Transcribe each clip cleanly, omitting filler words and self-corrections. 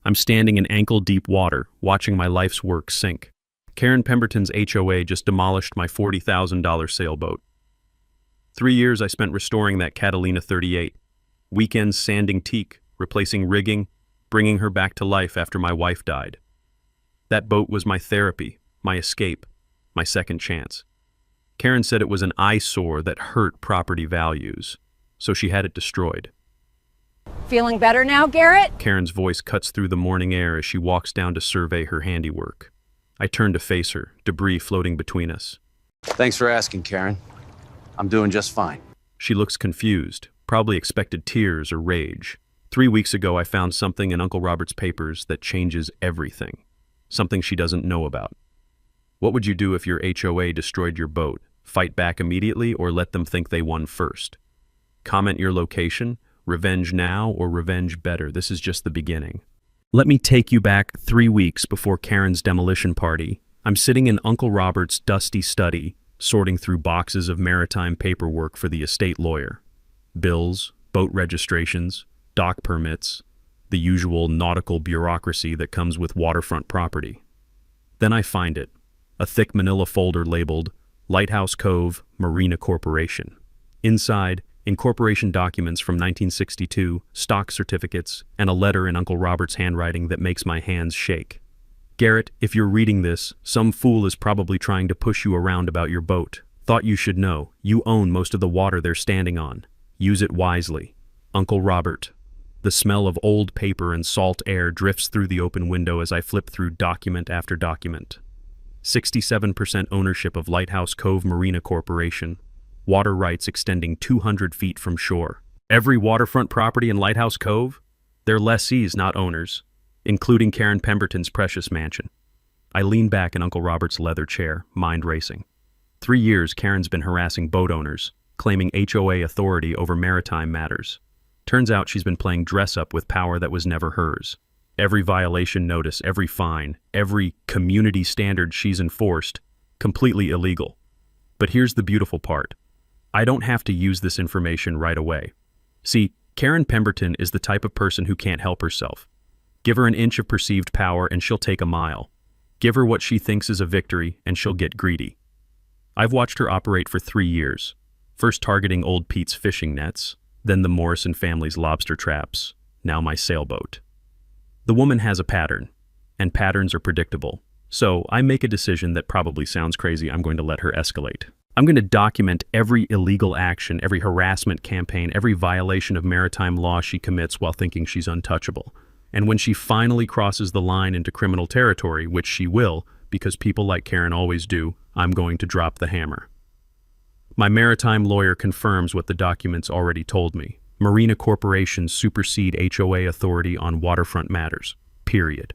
I'm standing in ankle-deep water, watching my life's work sink. Karen Pemberton's HOA just demolished my $40,000 sailboat. 3 years I spent restoring that Catalina 38. Weekends sanding teak, replacing rigging, bringing her back to life after my wife died. That boat was my therapy, my escape, my second chance. Karen said it was an eyesore that hurt property values, so she had it destroyed. Feeling better now, Garrett? Karen's voice cuts through the morning air as she walks down to survey her handiwork. I turn to face her, debris floating between us. Thanks for asking, Karen. I'm doing just fine. She looks confused, probably expected tears or rage. 3 weeks ago, I found something in Uncle Robert's papers that changes everything. Something she doesn't know about. What would you do if your HOA destroyed your boat? Fight back immediately or let them think they won first? Comment your location, revenge now or revenge better. This is just the beginning. Let me take you back 3 weeks before Karen's demolition party. I'm sitting in Uncle Robert's dusty study, sorting through boxes of maritime paperwork for the estate lawyer. Bills, boat registrations, dock permits, the usual nautical bureaucracy that comes with waterfront property. Then I find it, a thick manila folder labeled Lighthouse Cove, Marina Corporation. Inside, incorporation documents from 1962, stock certificates, and a letter in Uncle Robert's handwriting that makes my hands shake. Garrett, if you're reading this, some fool is probably trying to push you around about your boat. Thought you should know, you own most of the water they're standing on. Use it wisely. Uncle Robert. The smell of old paper and salt air drifts through the open window as I flip through document after document. 67% ownership of Lighthouse Cove Marina Corporation. Water rights extending 200 feet from shore. Every waterfront property in Lighthouse Cove? They're lessees, not owners, including Karen Pemberton's precious mansion. I lean back in Uncle Robert's leather chair, mind racing. 3 years Karen's been harassing boat owners, claiming HOA authority over maritime matters. Turns out she's been playing dress-up with power that was never hers. Every violation notice, every fine, every community standard she's enforced, completely illegal. But here's the beautiful part. I don't have to use this information right away. See, Karen Pemberton is the type of person who can't help herself. Give her an inch of perceived power and she'll take a mile. Give her what she thinks is a victory and she'll get greedy. I've watched her operate for 3 years, first targeting old Pete's fishing nets, then the Morrison family's lobster traps, now my sailboat. The woman has a pattern, and patterns are predictable. So I make a decision that probably sounds crazy. I'm going to let her escalate. I'm going to document every illegal action, every harassment campaign, every violation of maritime law she commits while thinking she's untouchable. And when she finally crosses the line into criminal territory, which she will, because people like Karen always do, I'm going to drop the hammer. My maritime lawyer confirms what the documents already told me. Marina corporations supersede HOA authority on waterfront matters, period.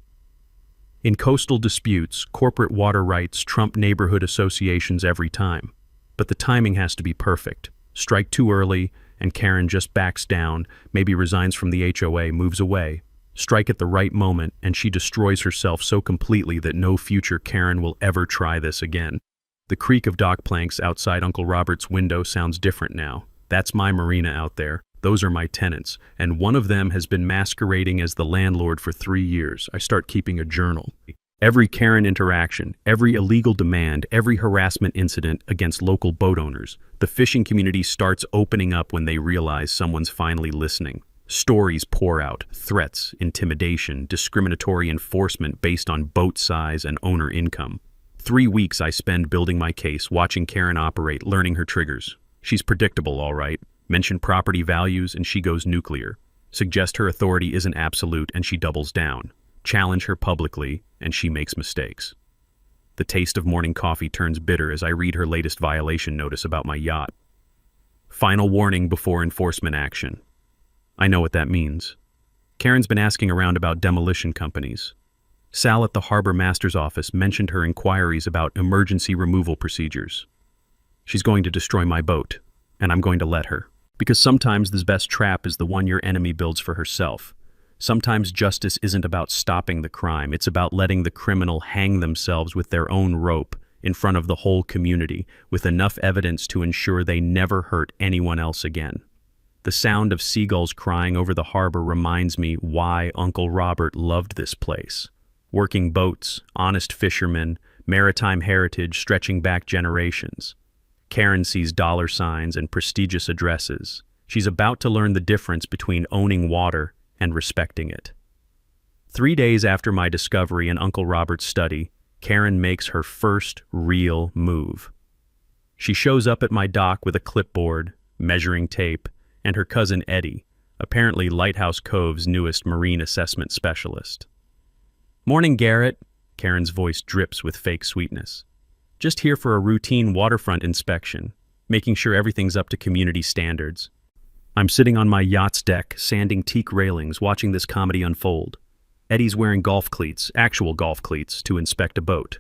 In coastal disputes, corporate water rights trump neighborhood associations every time. But the timing has to be perfect. Strike too early, and Karen just backs down, maybe resigns from the HOA, moves away. Strike at the right moment, and she destroys herself so completely that no future Karen will ever try this again. The creak of dock planks outside Uncle Robert's window sounds different now. That's my marina out there. Those are my tenants, and one of them has been masquerading as the landlord for 3 years. I start keeping a journal. Every Karen interaction, every illegal demand, every harassment incident against local boat owners. The fishing community starts opening up when they realize someone's finally listening. Stories pour out, threats, intimidation, discriminatory enforcement based on boat size and owner income. 3 weeks I spend building my case, watching Karen operate, learning her triggers. She's predictable, all right. Mention property values and she goes nuclear. Suggest her authority isn't absolute and she doubles down. Challenge her publicly and she makes mistakes. The taste of morning coffee turns bitter as I read her latest violation notice about my yacht. Final warning before enforcement action. I know what that means. Karen's been asking around about demolition companies. Sal at the harbor master's office mentioned her inquiries about emergency removal procedures. She's going to destroy my boat, and I'm going to let her. Because sometimes the best trap is the one your enemy builds for herself. Sometimes justice isn't about stopping the crime, it's about letting the criminal hang themselves with their own rope in front of the whole community, with enough evidence to ensure they never hurt anyone else again. The sound of seagulls crying over the harbor reminds me why Uncle Robert loved this place. Working boats, honest fishermen, maritime heritage stretching back generations. Karen sees dollar signs and prestigious addresses. She's about to learn the difference between owning water and respecting it. 3 days after my discovery in Uncle Robert's study, Karen makes her first real move. She shows up at my dock with a clipboard, measuring tape, and her cousin Eddie, apparently Lighthouse Cove's newest marine assessment specialist. "Morning, Garrett." Karen's voice drips with fake sweetness. "Just here for a routine waterfront inspection, making sure everything's up to community standards." I'm sitting on my yacht's deck, sanding teak railings, watching this comedy unfold. Eddie's wearing golf cleats, actual golf cleats, to inspect a boat.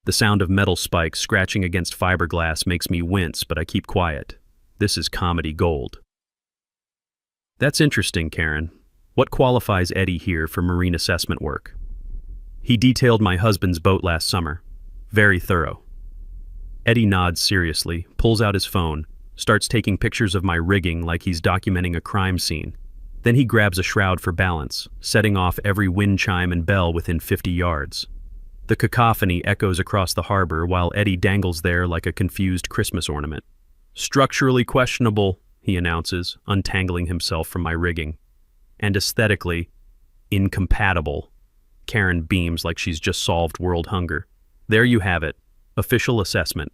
The sound of metal spikes scratching against fiberglass makes me wince, but I keep quiet. This is comedy gold. "That's interesting, Karen. What qualifies Eddie here for marine assessment work?" "He detailed my husband's boat last summer. Very thorough." Eddie nods seriously, pulls out his phone, starts taking pictures of my rigging like he's documenting a crime scene. Then he grabs a shroud for balance, setting off every wind chime and bell within 50 yards. The cacophony echoes across the harbor while Eddie dangles there like a confused Christmas ornament. "Structurally questionable," he announces, untangling himself from my rigging. "And aesthetically, incompatible." Karen beams like she's just solved world hunger. There you have it. Official assessment.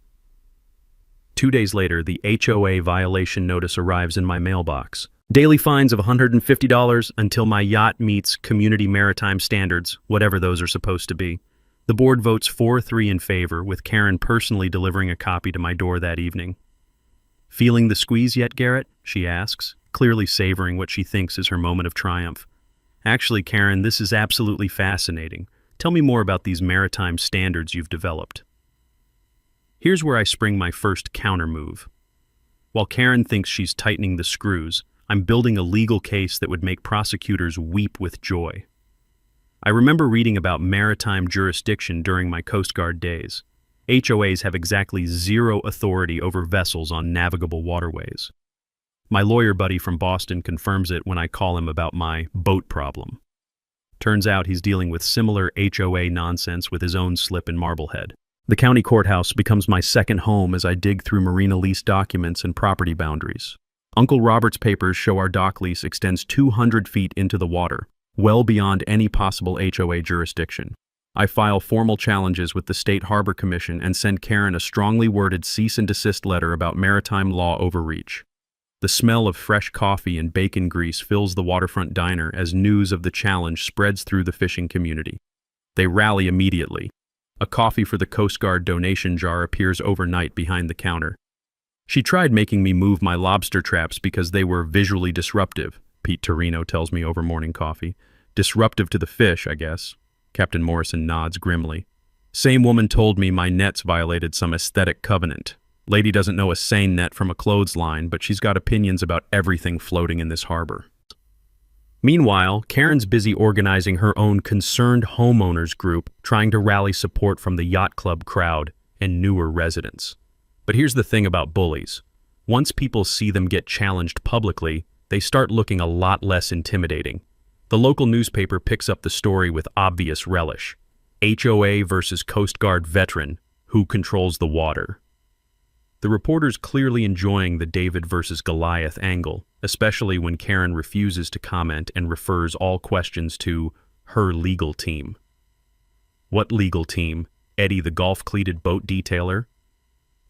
2 days later, the HOA violation notice arrives in my mailbox. Daily fines of $150 until my yacht meets community maritime standards, whatever those are supposed to be. The board votes 4-3 in favor, with Karen personally delivering a copy to my door that evening. "Feeling the squeeze yet, Garrett?" she asks, clearly savoring what she thinks is her moment of triumph. "Actually, Karen, this is absolutely fascinating. Tell me more about these maritime standards you've developed." Here's where I spring my first counter-move. While Karen thinks she's tightening the screws, I'm building a legal case that would make prosecutors weep with joy. I remember reading about maritime jurisdiction during my Coast Guard days. HOAs have exactly zero authority over vessels on navigable waterways. My lawyer buddy from Boston confirms it when I call him about my boat problem. Turns out he's dealing with similar HOA nonsense with his own slip in Marblehead. The county courthouse becomes my second home as I dig through Marina lease documents and property boundaries. Uncle Robert's papers show our dock lease extends 200 feet into the water, well beyond any possible HOA jurisdiction. I file formal challenges with the State Harbor Commission and send Karen a strongly worded cease and desist letter about maritime law overreach. The smell of fresh coffee and bacon grease fills the waterfront diner as news of the challenge spreads through the fishing community. They rally immediately. A coffee for the Coast Guard donation jar appears overnight behind the counter. "She tried making me move my lobster traps because they were visually disruptive," Pete Torino tells me over morning coffee. "Disruptive to the fish, I guess." Captain Morrison nods grimly. "Same woman told me my nets violated some aesthetic covenant. Lady doesn't know a seine net from a clothesline, but she's got opinions about everything floating in this harbor." Meanwhile, Karen's busy organizing her own concerned homeowners group, trying to rally support from the yacht club crowd and newer residents. But here's the thing about bullies. Once people see them get challenged publicly, they start looking a lot less intimidating. The local newspaper picks up the story with obvious relish. HOA versus Coast Guard veteran, who controls the water? The reporter's clearly enjoying the David versus Goliath angle, especially when Karen refuses to comment and refers all questions to her legal team. What legal team? Eddie the golf-cleated boat detailer?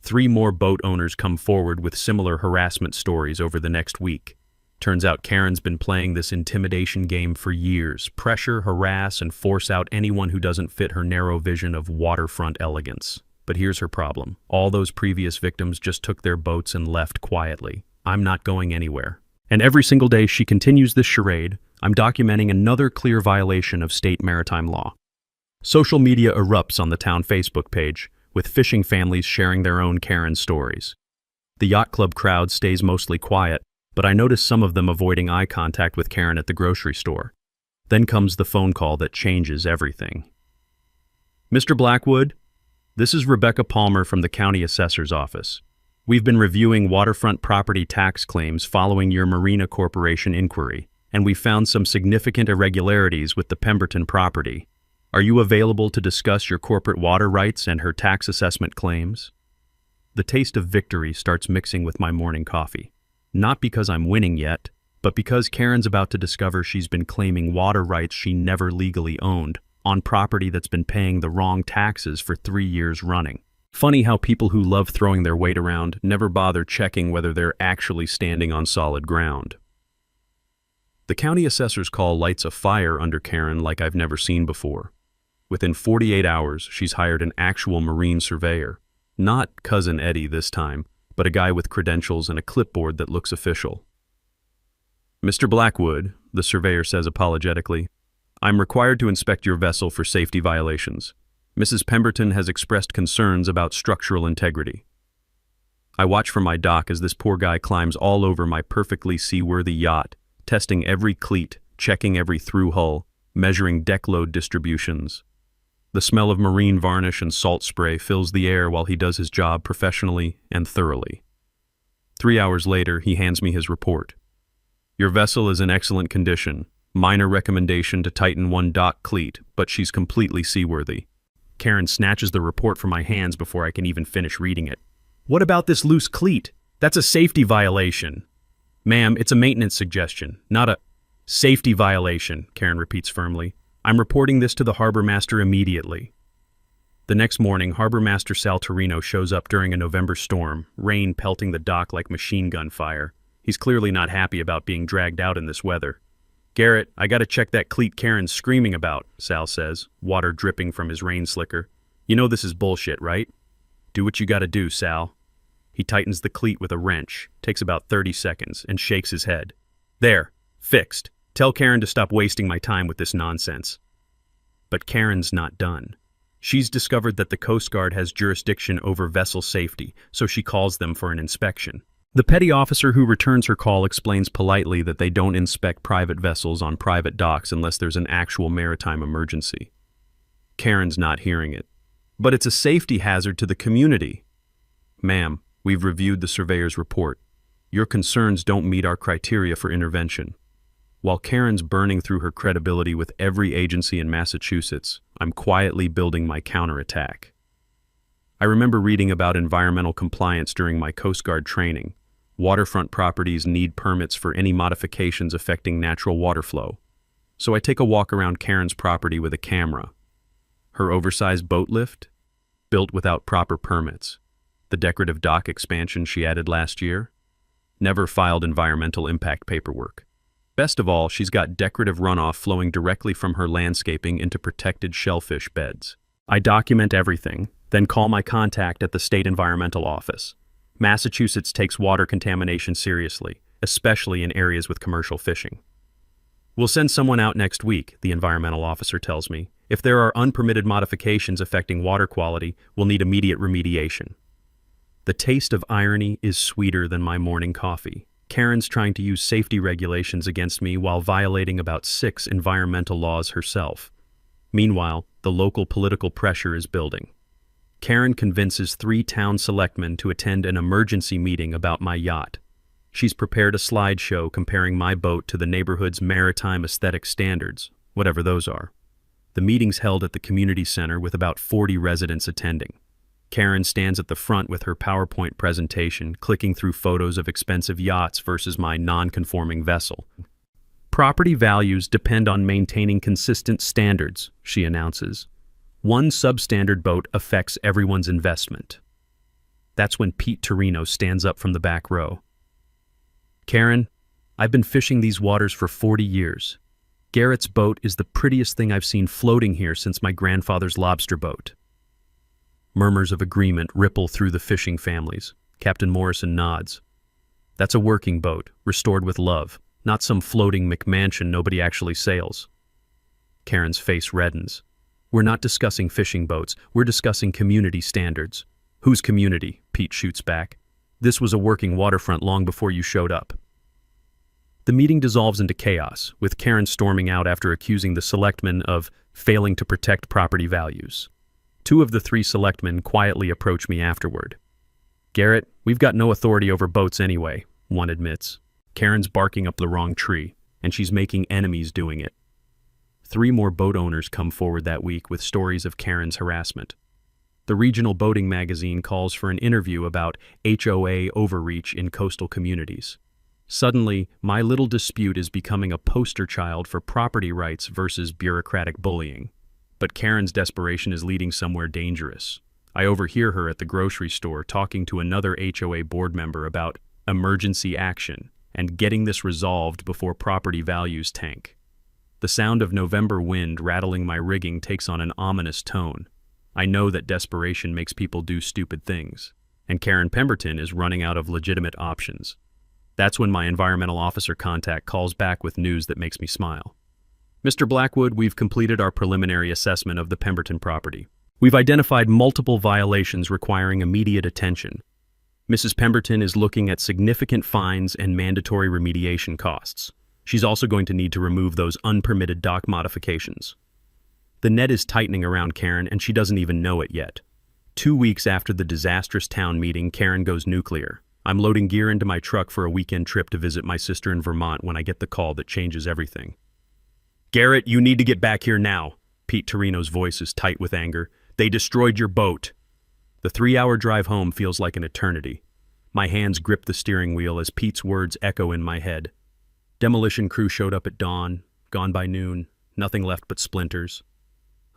3 more boat owners come forward with similar harassment stories over the next week. Turns out Karen's been playing this intimidation game for years. Pressure, harass, and force out anyone who doesn't fit her narrow vision of waterfront elegance. But here's her problem. All those previous victims just took their boats and left quietly. I'm not going anywhere. And every single day she continues this charade, I'm documenting another clear violation of state maritime law. Social media erupts on the town Facebook page, with fishing families sharing their own Karen stories. The yacht club crowd stays mostly quiet, but I notice some of them avoiding eye contact with Karen at the grocery store. Then comes the phone call that changes everything. "Mr. Blackwood, this is Rebecca Palmer from the county assessor's office. We've been reviewing waterfront property tax claims following your Marina Corporation inquiry, and we found some significant irregularities with the Pemberton property. Are you available to discuss your corporate water rights and her tax assessment claims? The taste of victory starts mixing with my morning coffee. Not because I'm winning yet, but because Karen's about to discover she's been claiming water rights she never legally owned on property that's been paying the wrong taxes for 3 years running. Funny how people who love throwing their weight around never bother checking whether they're actually standing on solid ground. The county assessor's call lights a fire under Karen like I've never seen before. Within 48 hours, she's hired an actual marine surveyor. Not Cousin Eddie this time, but a guy with credentials and a clipboard that looks official. "Mr. Blackwood," the surveyor says apologetically, "I'm required to inspect your vessel for safety violations. Mrs. Pemberton has expressed concerns about structural integrity." I watch from my dock as this poor guy climbs all over my perfectly seaworthy yacht, testing every cleat, checking every through hull, measuring deck load distributions. The smell of marine varnish and salt spray fills the air while he does his job professionally and thoroughly. 3 hours later, he hands me his report. "Your vessel is in excellent condition. Minor recommendation to tighten one dock cleat, but she's completely seaworthy." Karen snatches the report from my hands before I can even finish reading it. "What about this loose cleat? That's a safety violation." "Ma'am, it's a maintenance suggestion, not a safety violation," Karen repeats firmly. "I'm reporting this to the harbor master immediately." The next morning, Harbor Master Sal Torino shows up during a November storm, rain pelting the dock like machine gun fire. He's clearly not happy about being dragged out in this weather. "Garrett, I gotta check that cleat Karen's screaming about," Sal says, water dripping from his rain slicker. "You know this is bullshit, right?" "Do what you gotta do, Sal." He tightens the cleat with a wrench, takes about 30 seconds, and shakes his head. "There, fixed. Tell Karen to stop wasting my time with this nonsense." But Karen's not done. She's discovered that the Coast Guard has jurisdiction over vessel safety, so she calls them for an inspection. The petty officer who returns her call explains politely that they don't inspect private vessels on private docks unless there's an actual maritime emergency. Karen's not hearing it. "But it's a safety hazard to the community." "Ma'am, we've reviewed the surveyor's report. Your concerns don't meet our criteria for intervention." While Karen's burning through her credibility with every agency in Massachusetts, I'm quietly building my counterattack. I remember reading about environmental compliance during my Coast Guard training. Waterfront properties need permits for any modifications affecting natural water flow. So I take a walk around Karen's property with a camera. Her oversized boat lift? Built without proper permits. The decorative dock expansion she added last year? Never filed environmental impact paperwork. Best of all, she's got decorative runoff flowing directly from her landscaping into protected shellfish beds. I document everything, then call my contact at the state environmental office. Massachusetts takes water contamination seriously, especially in areas with commercial fishing. "We'll send someone out next week," the environmental officer tells me. "If there are unpermitted modifications affecting water quality, we'll need immediate remediation." The taste of irony is sweeter than my morning coffee. Karen's trying to use safety regulations against me while violating about 6 environmental laws herself. Meanwhile, the local political pressure is building. Karen convinces 3 town selectmen to attend an emergency meeting about my yacht. She's prepared a slideshow comparing my boat to the neighborhood's maritime aesthetic standards, whatever those are. The meeting's held at the community center with about 40 residents attending. Karen stands at the front with her PowerPoint presentation, clicking through photos of expensive yachts versus my non-conforming vessel. "Property values depend on maintaining consistent standards," she announces. "One substandard boat affects everyone's investment." That's when Pete Torino stands up from the back row. "Karen, I've been fishing these waters for 40 years. Garrett's boat is the prettiest thing I've seen floating here since my grandfather's lobster boat." Murmurs of agreement ripple through the fishing families. Captain Morrison nods. "That's a working boat, restored with love, not some floating McMansion nobody actually sails." Karen's face reddens. "We're not discussing fishing boats, we're discussing community standards." "Whose community?" Pete shoots back. "This was a working waterfront long before you showed up." The meeting dissolves into chaos, with Karen storming out after accusing the selectmen of failing to protect property values. 2 of the 3 selectmen quietly approach me afterward. Garrett, we've got no authority over boats anyway, one admits. Karen's barking up the wrong tree, and she's making enemies doing it. 3 more boat owners come forward that week with stories of Karen's harassment. The regional boating magazine calls for an interview about HOA overreach in coastal communities. Suddenly, my little dispute is becoming a poster child for property rights versus bureaucratic bullying. But Karen's desperation is leading somewhere dangerous. I overhear her at the grocery store talking to another HOA board member about emergency action and getting this resolved before property values tank. The sound of November wind rattling my rigging takes on an ominous tone. I know that desperation makes people do stupid things, and Karen Pemberton is running out of legitimate options. That's when my environmental officer contact calls back with news that makes me smile. Mr. Blackwood, we've completed our preliminary assessment of the Pemberton property. We've identified multiple violations requiring immediate attention. Mrs. Pemberton is looking at significant fines and mandatory remediation costs. She's also going to need to remove those unpermitted dock modifications. The net is tightening around Karen, and she doesn't even know it yet. 2 weeks after the disastrous town meeting, Karen goes nuclear. I'm loading gear into my truck for a weekend trip to visit my sister in Vermont when I get the call that changes everything. Garrett, you need to get back here now. Pete Torino's voice is tight with anger. They destroyed your boat. The 3-hour drive home feels like an eternity. My hands grip the steering wheel as Pete's words echo in my head. Demolition crew showed up at dawn, gone by noon, nothing left but splinters.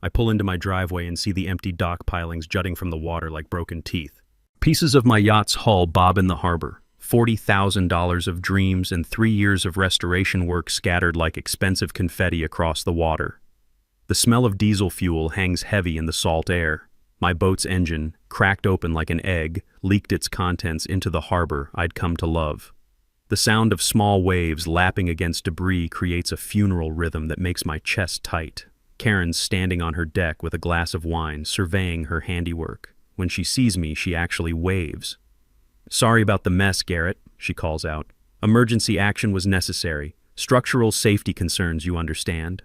I pull into my driveway and see the empty dock pilings jutting from the water like broken teeth. Pieces of my yacht's hull bob in the harbor, $40,000 of dreams and 3 years of restoration work scattered like expensive confetti across the water. The smell of diesel fuel hangs heavy in the salt air. My boat's engine, cracked open like an egg, leaked its contents into the harbor I'd come to love. The sound of small waves lapping against debris creates a funeral rhythm that makes my chest tight. Karen's standing on her deck with a glass of wine, surveying her handiwork. When she sees me, she actually waves. Sorry about the mess, Garrett, she calls out. Emergency action was necessary. Structural safety concerns, you understand.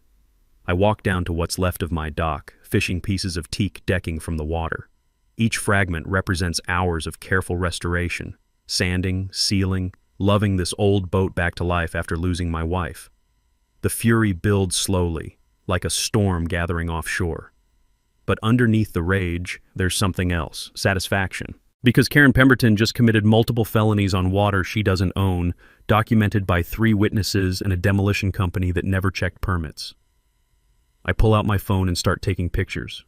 I walk down to what's left of my dock, fishing pieces of teak decking from the water. Each fragment represents hours of careful restoration, sanding, sealing, loving this old boat back to life after losing my wife. The fury builds slowly, like a storm gathering offshore. But underneath the rage, there's something else, satisfaction. Because Karen Pemberton just committed multiple felonies on water she doesn't own, documented by 3 witnesses and a demolition company that never checked permits. I pull out my phone and start taking pictures.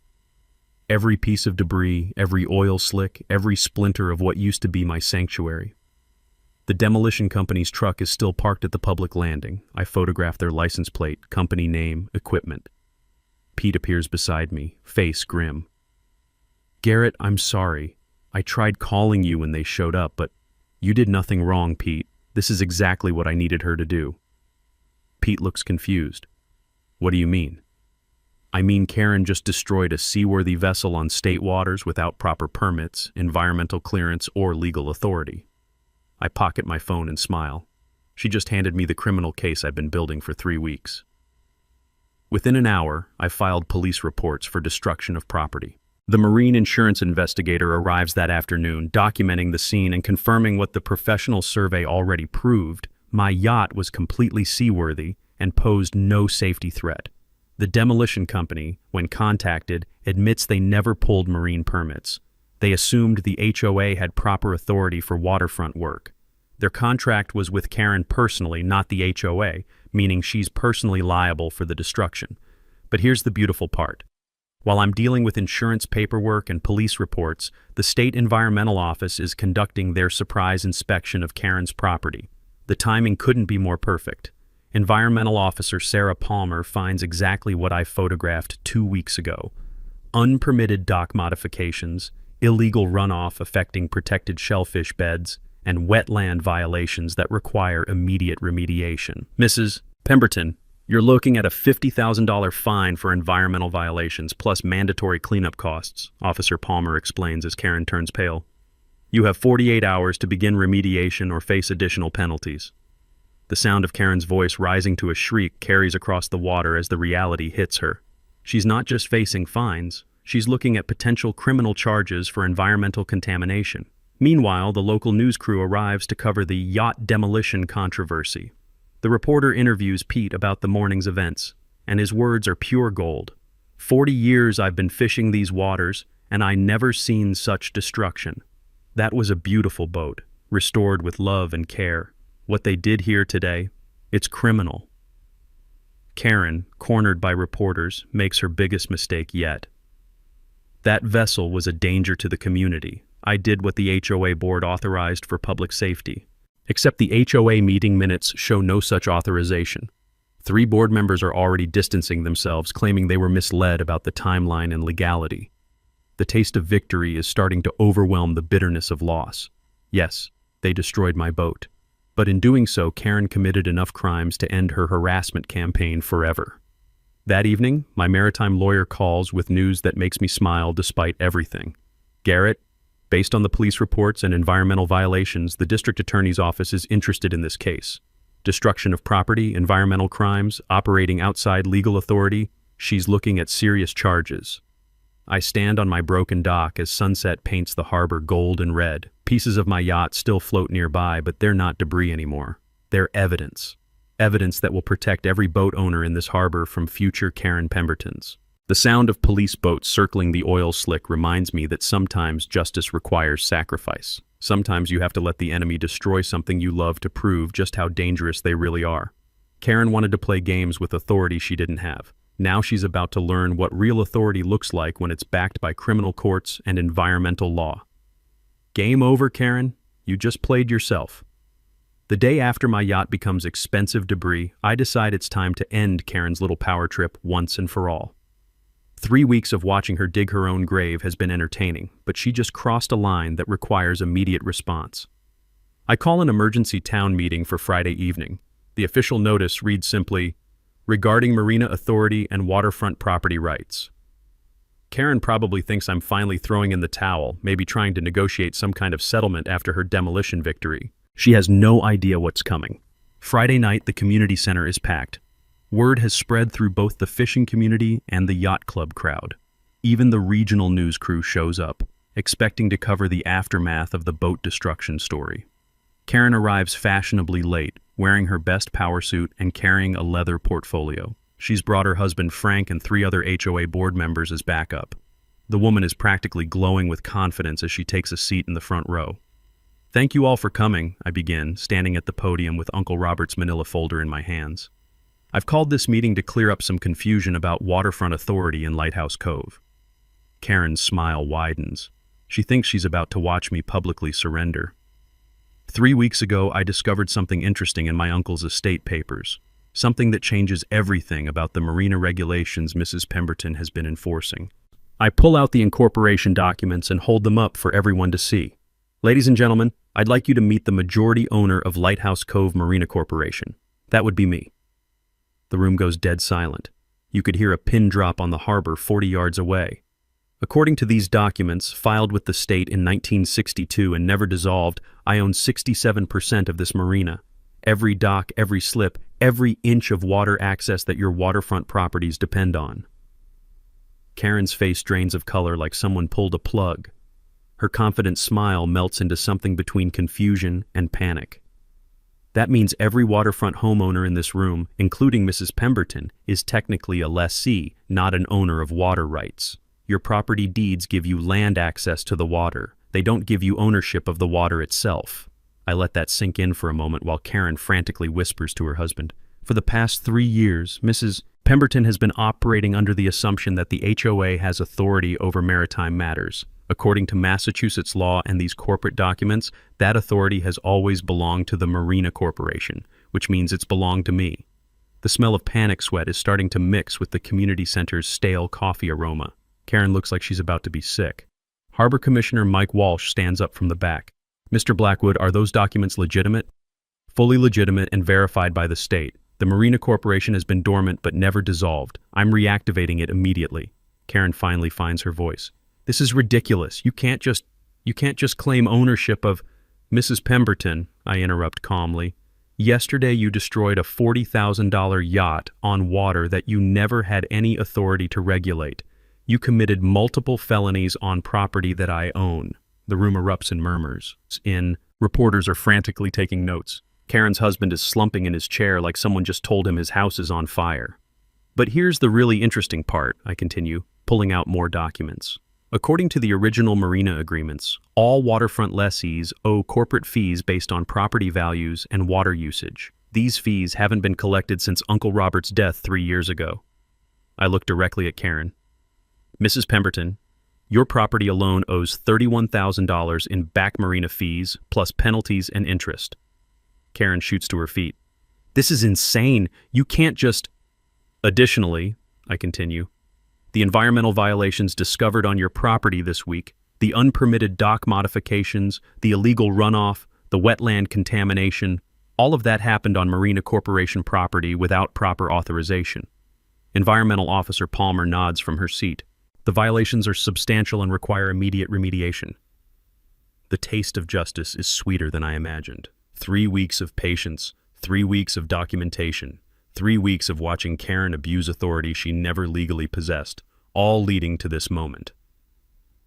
Every piece of debris, every oil slick, every splinter of what used to be my sanctuary. The demolition company's truck is still parked at the public landing. I photograph their license plate, company name, equipment. Pete appears beside me, face grim. Garrett, I'm sorry. I tried calling you when they showed up, but you did nothing wrong, Pete. This is exactly what I needed her to do. Pete looks confused. What do you mean? I mean Karen just destroyed a seaworthy vessel on state waters without proper permits, environmental clearance, or legal authority. I pocket my phone and smile. She just handed me the criminal case I've been building for 3 weeks. Within an hour, I filed police reports for destruction of property. The marine insurance investigator arrives that afternoon, documenting the scene and confirming what the professional survey already proved. My yacht was completely seaworthy and posed no safety threat. The demolition company, when contacted, admits they never pulled marine permits. They assumed the HOA had proper authority for waterfront work. Their contract was with Karen personally, not the HOA, meaning she's personally liable for the destruction. But here's the beautiful part. While I'm dealing with insurance paperwork and police reports, the State Environmental Office is conducting their surprise inspection of Karen's property. The timing couldn't be more perfect. Environmental Officer Sarah Palmer finds exactly what I photographed 2 weeks ago. Unpermitted dock modifications, illegal runoff affecting protected shellfish beds, and wetland violations that require immediate remediation. Mrs. Pemberton, you're looking at a $50,000 fine for environmental violations plus mandatory cleanup costs, Officer Palmer explains as Karen turns pale. You have 48 hours to begin remediation or face additional penalties. The sound of Karen's voice rising to a shriek carries across the water as the reality hits her. She's not just facing fines, she's looking at potential criminal charges for environmental contamination. Meanwhile, the local news crew arrives to cover the yacht demolition controversy. The reporter interviews Pete about the morning's events, and his words are pure gold. 40 years I've been fishing these waters, and I never seen such destruction. That was a beautiful boat, restored with love and care. What they did here today, it's criminal. Karen, cornered by reporters, makes her biggest mistake yet. That vessel was a danger to the community. I did what the HOA board authorized for public safety. Except the HOA meeting minutes show no such authorization. 3 board members are already distancing themselves, claiming they were misled about the timeline and legality. The taste of victory is starting to overwhelm the bitterness of loss. Yes, they destroyed my boat. But in doing so, Karen committed enough crimes to end her harassment campaign forever. That evening, my maritime lawyer calls with news that makes me smile despite everything. Garrett, based on the police reports and environmental violations, the district attorney's office is interested in this case. Destruction of property, environmental crimes, operating outside legal authority, she's looking at serious charges. I stand on my broken dock as sunset paints the harbor gold and red. Pieces of my yacht still float nearby, but they're not debris anymore. They're evidence. Evidence that will protect every boat owner in this harbor from future Karen Pembertons. The sound of police boats circling the oil slick reminds me that sometimes justice requires sacrifice. Sometimes you have to let the enemy destroy something you love to prove just how dangerous they really are. Karen wanted to play games with authority she didn't have. Now she's about to learn what real authority looks like when it's backed by criminal courts and environmental law. Game over, Karen. You just played yourself. The day after my yacht becomes expensive debris, I decide it's time to end Karen's little power trip once and for all. 3 weeks of watching her dig her own grave has been entertaining, but she just crossed a line that requires immediate response. I call an emergency town meeting for Friday evening. The official notice reads simply, "Regarding Marina Authority and waterfront property rights." Karen probably thinks I'm finally throwing in the towel, maybe trying to negotiate some kind of settlement after her demolition victory. She has no idea what's coming. Friday night, the community center is packed. Word has spread through both the fishing community and the yacht club crowd. Even the regional news crew shows up, expecting to cover the aftermath of the boat destruction story. Karen arrives fashionably late, wearing her best power suit and carrying a leather portfolio. She's brought her husband Frank and 3 other HOA board members as backup. The woman is practically glowing with confidence as she takes a seat in the front row. "Thank you all for coming," I begin, standing at the podium with Uncle Robert's manila folder in my hands. "I've called this meeting to clear up some confusion about waterfront authority in Lighthouse Cove." Karen's smile widens. She thinks she's about to watch me publicly surrender. 3 weeks ago, I discovered something interesting in my uncle's estate papers. Something that changes everything about the marina regulations Mrs. Pemberton has been enforcing. I pull out the incorporation documents and hold them up for everyone to see. "Ladies and gentlemen, I'd like you to meet the majority owner of Lighthouse Cove Marina Corporation. That would be me." The room goes dead silent. You could hear a pin drop on the harbor 40 yards away. According to these documents, filed with the state in 1962 and never dissolved, I own 67% of this marina. Every dock, every slip, every inch of water access that your waterfront properties depend on. Karen's face drains of color like someone pulled a plug. Her confident smile melts into something between confusion and panic. That means every waterfront homeowner in this room, including Mrs. Pemberton, is technically a lessee, not an owner of water rights. Your property deeds give you land access to the water. They don't give you ownership of the water itself. I let that sink in for a moment while Karen frantically whispers to her husband. For the past 3 years, Mrs. Pemberton has been operating under the assumption that the HOA has authority over maritime matters. According to Massachusetts law and these corporate documents, that authority has always belonged to the Marina Corporation, which means it's belonged to me. The smell of panic sweat is starting to mix with the community center's stale coffee aroma. Karen looks like she's about to be sick. Harbor Commissioner Mike Walsh stands up from the back. "Mr. Blackwood, are those documents legitimate?" "Fully legitimate and verified by the state. The Marina Corporation has been dormant but never dissolved. I'm reactivating it immediately." Karen finally finds her voice. "This is ridiculous. You can't just claim ownership of—" "Mrs. Pemberton," I interrupt calmly. "Yesterday you destroyed a $40,000 yacht on water that you never had any authority to regulate. You committed multiple felonies on property that I own. The room erupts in murmurs. Reporters are frantically taking notes. Karen's husband is slumping in his chair like someone just told him his house is on fire. But here's the really interesting part, I continue, pulling out more documents. According to the original Marina agreements, all waterfront lessees owe corporate fees based on property values and water usage. These fees haven't been collected since Uncle Robert's death 3 years ago. I look directly at Karen. Mrs. Pemberton, your property alone owes $31,000 in back Marina fees, plus penalties and interest. Karen shoots to her feet. This is insane. You can't just... Additionally, I continue, the environmental violations discovered on your property this week, the unpermitted dock modifications, the illegal runoff, the wetland contamination, all of that happened on Marina Corporation property without proper authorization. Environmental Officer Palmer nods from her seat. The violations are substantial and require immediate remediation. The taste of justice is sweeter than I imagined. 3 weeks of patience, 3 weeks of documentation, 3 weeks of watching Karen abuse authority she never legally possessed, all leading to this moment.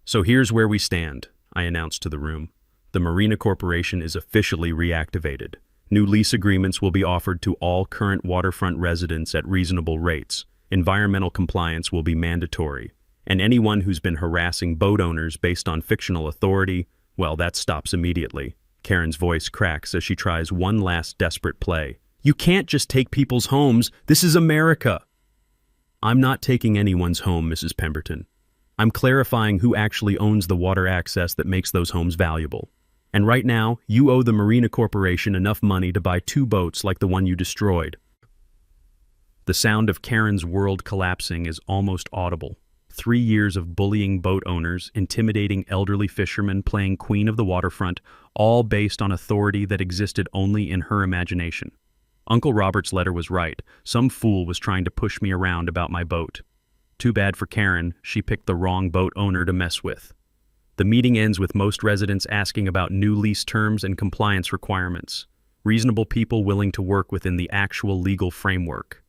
So here's where we stand, I announced to the room. The Marina Corporation is officially reactivated. New lease agreements will be offered to all current waterfront residents at reasonable rates. Environmental compliance will be mandatory. And anyone who's been harassing boat owners based on fictional authority, well, that stops immediately. Karen's voice cracks as she tries one last desperate play. You can't just take people's homes. This is America. I'm not taking anyone's home, Mrs. Pemberton. I'm clarifying who actually owns the water access that makes those homes valuable. And right now, you owe the Marina Corporation enough money to buy 2 boats like the one you destroyed. The sound of Karen's world collapsing is almost audible. 3 years of bullying boat owners, intimidating elderly fishermen, playing queen of the waterfront, all based on authority that existed only in her imagination. Uncle Robert's letter was right. Some fool was trying to push me around about my boat. Too bad for Karen, she picked the wrong boat owner to mess with. The meeting ends with most residents asking about new lease terms and compliance requirements. Reasonable people willing to work within the actual legal framework.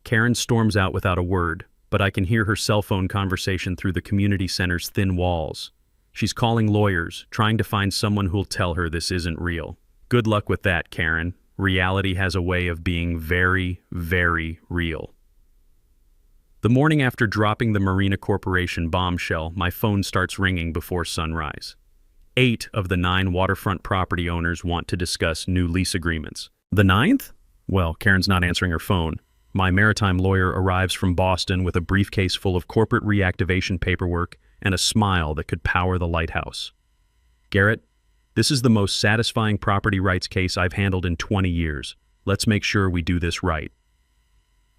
Karen storms out without a word, but I can hear her cell phone conversation through the community center's thin walls. She's calling lawyers, trying to find someone who'll tell her this isn't real. Good luck with that, Karen. Reality has a way of being very, very real. The morning after dropping the Marina Corporation bombshell, my phone starts ringing before sunrise. 8 of the 9 waterfront property owners want to discuss new lease agreements. The 9th? Well, Karen's not answering her phone. My maritime lawyer arrives from Boston with a briefcase full of corporate reactivation paperwork and a smile that could power the lighthouse. Garrett, this is the most satisfying property rights case I've handled in 20 years. Let's make sure we do this right.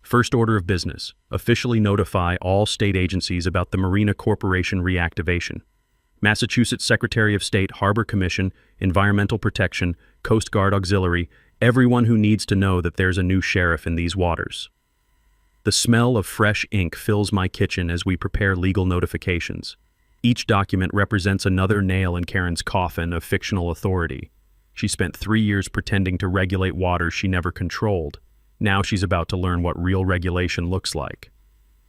First order of business, officially notify all state agencies about the Marina Corporation reactivation. Massachusetts Secretary of State, Harbor Commission, Environmental Protection, Coast Guard Auxiliary, everyone who needs to know that there's a new sheriff in these waters. The smell of fresh ink fills my kitchen as we prepare legal notifications. Each document represents another nail in Karen's coffin of fictional authority. She spent 3 years pretending to regulate waters she never controlled. Now she's about to learn what real regulation looks like.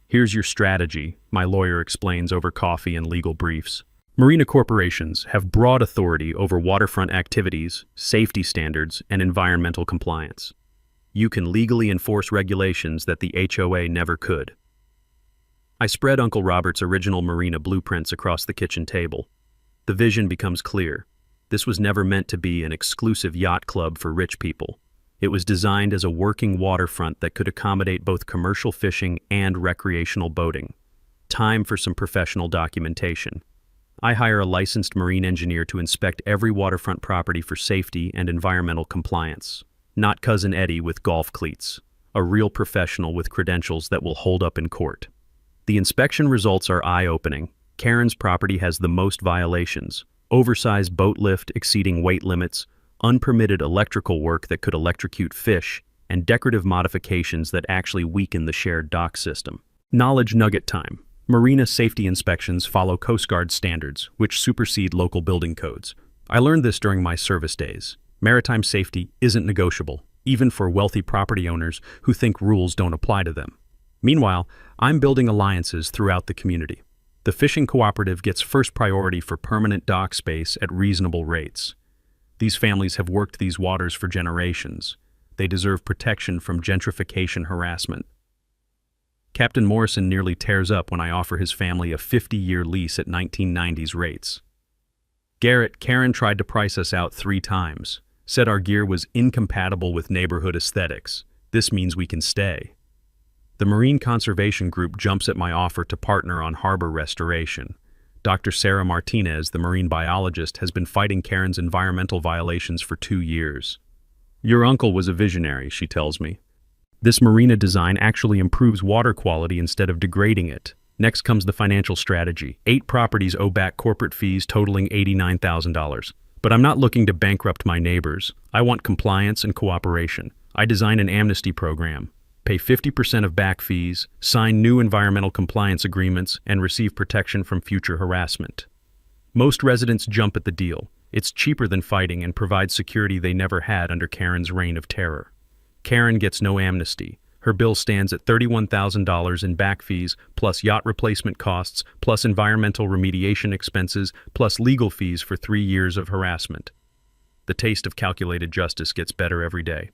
Here's your strategy, my lawyer explains over coffee and legal briefs. Marina corporations have broad authority over waterfront activities, safety standards, and environmental compliance. You can legally enforce regulations that the HOA never could. I spread Uncle Robert's original Marina blueprints across the kitchen table. The vision becomes clear. This was never meant to be an exclusive yacht club for rich people. It was designed as a working waterfront that could accommodate both commercial fishing and recreational boating. Time for some professional documentation. I hire a licensed marine engineer to inspect every waterfront property for safety and environmental compliance. Not Cousin Eddie with golf cleats. A real professional with credentials that will hold up in court. The inspection results are eye-opening. Karen's property has the most violations. Oversized boat lift exceeding weight limits, unpermitted electrical work that could electrocute fish, and decorative modifications that actually weaken the shared dock system. Knowledge nugget time. Marina safety inspections follow Coast Guard standards, which supersede local building codes. I learned this during my service days. Maritime safety isn't negotiable, even for wealthy property owners who think rules don't apply to them. Meanwhile, I'm building alliances throughout the community. The fishing cooperative gets first priority for permanent dock space at reasonable rates. These families have worked these waters for generations. They deserve protection from gentrification harassment. Captain Morrison nearly tears up when I offer his family a 50-year lease at 1990s rates. Garrett, Karen tried to price us out 3 times, said our gear was incompatible with neighborhood aesthetics. This means we can stay. The Marine Conservation Group jumps at my offer to partner on harbor restoration. Dr. Sarah Martinez, the marine biologist, has been fighting Karen's environmental violations for 2 years. Your uncle was a visionary, she tells me. This marina design actually improves water quality instead of degrading it. Next comes the financial strategy. 8 properties owe back corporate fees totaling $89,000. But I'm not looking to bankrupt my neighbors. I want compliance and cooperation. I design an amnesty program, pay 50% of back fees, sign new environmental compliance agreements, and receive protection from future harassment. Most residents jump at the deal. It's cheaper than fighting and provides security they never had under Karen's reign of terror. Karen gets no amnesty. Her bill stands at $31,000 in back fees, plus yacht replacement costs, plus environmental remediation expenses, plus legal fees for 3 years of harassment. The taste of calculated justice gets better every day.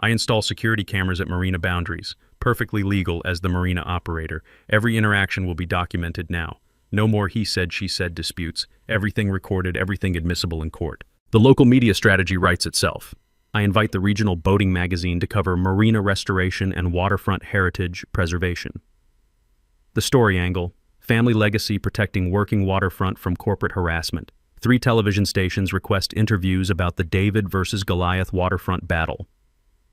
I install security cameras at marina boundaries, perfectly legal as the marina operator. Every interaction will be documented now. No more he said, she said disputes. Everything recorded, everything admissible in court. The local media strategy writes itself. I invite the regional boating magazine to cover marina restoration and waterfront heritage preservation. The story angle: family legacy protecting working waterfront from corporate harassment. 3 television stations request interviews about the David versus Goliath waterfront battle.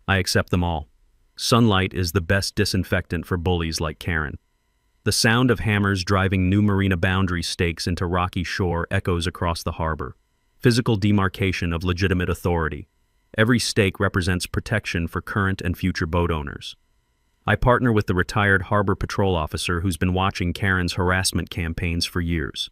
I accept them all. Sunlight is the best disinfectant for bullies like Karen. The sound of hammers driving new marina boundary stakes into rocky shore echoes across the harbor. Physical demarcation of legitimate authority. Every stake represents protection for current and future boat owners. I partner with the retired harbor patrol officer who's been watching Karen's harassment campaigns for years.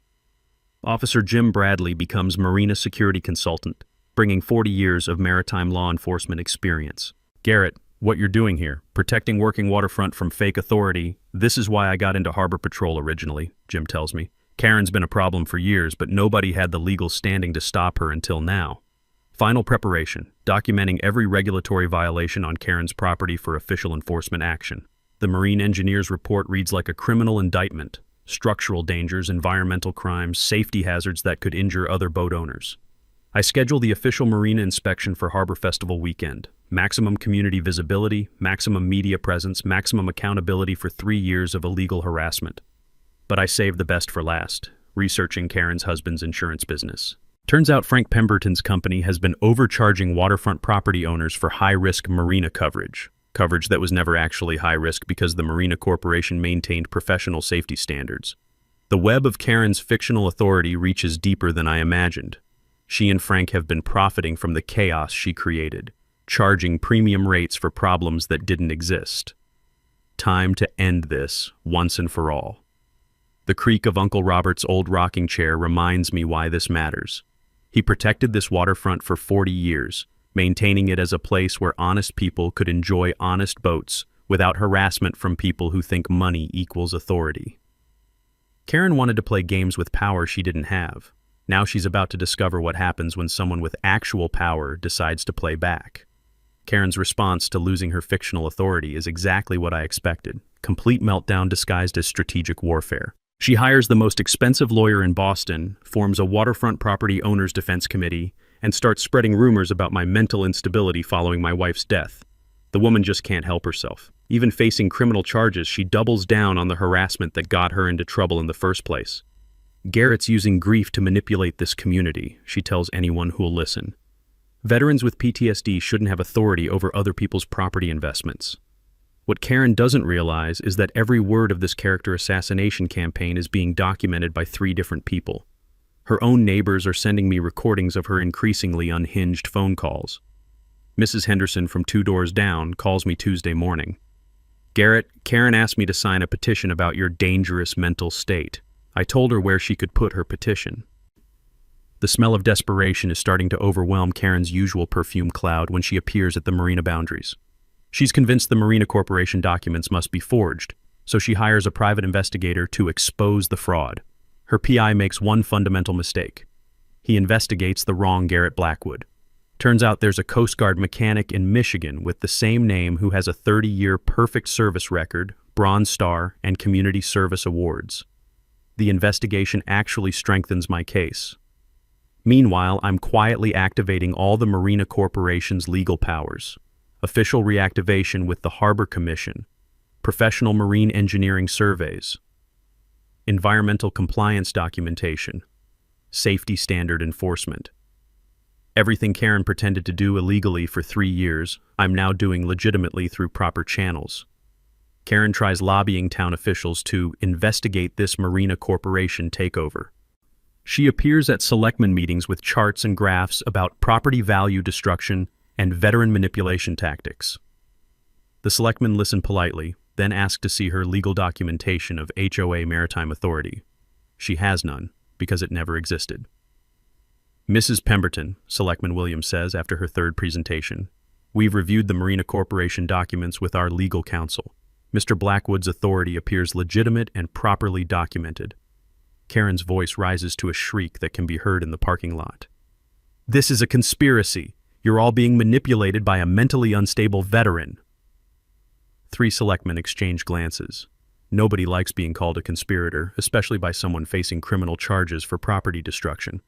Officer Jim Bradley becomes marina security consultant, bringing 40 years of maritime law enforcement experience. Garrett, what you're doing here, protecting working waterfront from fake authority, this is why I got into harbor patrol originally, Jim tells me. Karen's been a problem for years, but nobody had the legal standing to stop her until now. Final preparation, documenting every regulatory violation on Karen's property for official enforcement action. The Marine Engineer's report reads like a criminal indictment. Structural dangers, environmental crimes, safety hazards that could injure other boat owners. I schedule the official marina inspection for Harbor Festival weekend. Maximum community visibility, maximum media presence, maximum accountability for 3 years of illegal harassment. But I saved the best for last, researching Karen's husband's insurance business. Turns out Frank Pemberton's company has been overcharging waterfront property owners for high-risk marina coverage that was never actually high-risk because the Marina Corporation maintained professional safety standards. The web of Karen's fictional authority reaches deeper than I imagined. She and Frank have been profiting from the chaos she created, charging premium rates for problems that didn't exist. Time to end this, once and for all. The creak of Uncle Robert's old rocking chair reminds me why this matters. He protected this waterfront for 40 years, maintaining it as a place where honest people could enjoy honest boats without harassment from people who think money equals authority. Karen wanted to play games with power she didn't have. Now she's about to discover what happens when someone with actual power decides to play back. Karen's response to losing her fictional authority is exactly what I expected: complete meltdown disguised as strategic warfare. She hires the most expensive lawyer in Boston, forms a waterfront property owners defense committee, and starts spreading rumors about my mental instability following my wife's death. The woman just can't help herself. Even facing criminal charges, she doubles down on the harassment that got her into trouble in the first place. Garrett's using grief to manipulate this community, she tells anyone who'll listen. Veterans with PTSD shouldn't have authority over other people's property investments. What Karen doesn't realize is that every word of this character assassination campaign is being documented by 3 different people. Her own neighbors are sending me recordings of her increasingly unhinged phone calls. Mrs. Henderson from 2 doors down calls me Tuesday morning. Garrett, Karen asked me to sign a petition about your dangerous mental state. I told her where she could put her petition. The smell of desperation is starting to overwhelm Karen's usual perfume cloud when she appears at the marina boundaries. She's convinced the Marina Corporation documents must be forged. so she hires a private investigator to expose the fraud. Her PI makes one fundamental mistake. He investigates the wrong Garrett Blackwood. Turns out there's a Coast Guard mechanic in Michigan with the same name who has a 30-year perfect service record, Bronze Star, and Community Service Awards. The investigation actually strengthens my case. Meanwhile, I'm quietly activating all the Marina Corporation's legal powers. Official reactivation with the Harbor Commission, professional marine engineering surveys, environmental compliance documentation, safety standard enforcement. Everything Karen pretended to do illegally for 3 years, I'm now doing legitimately through proper channels. Karen tries lobbying town officials to investigate this Marina Corporation takeover. She appears at selectmen meetings with charts and graphs about property value destruction and veteran manipulation tactics. The selectmen listen politely, then ask to see her legal documentation of HOA Maritime Authority. She has none, because it never existed. Mrs. Pemberton, Selectman Williams says after her third presentation, we've reviewed the Marina Corporation documents with our legal counsel. Mr. Blackwood's authority appears legitimate and properly documented. Karen's voice rises to a shriek that can be heard in the parking lot. This is a conspiracy. You're all being manipulated by a mentally unstable veteran. 3 selectmen exchange glances. Nobody likes being called a conspirator, especially by someone facing criminal charges for property destruction.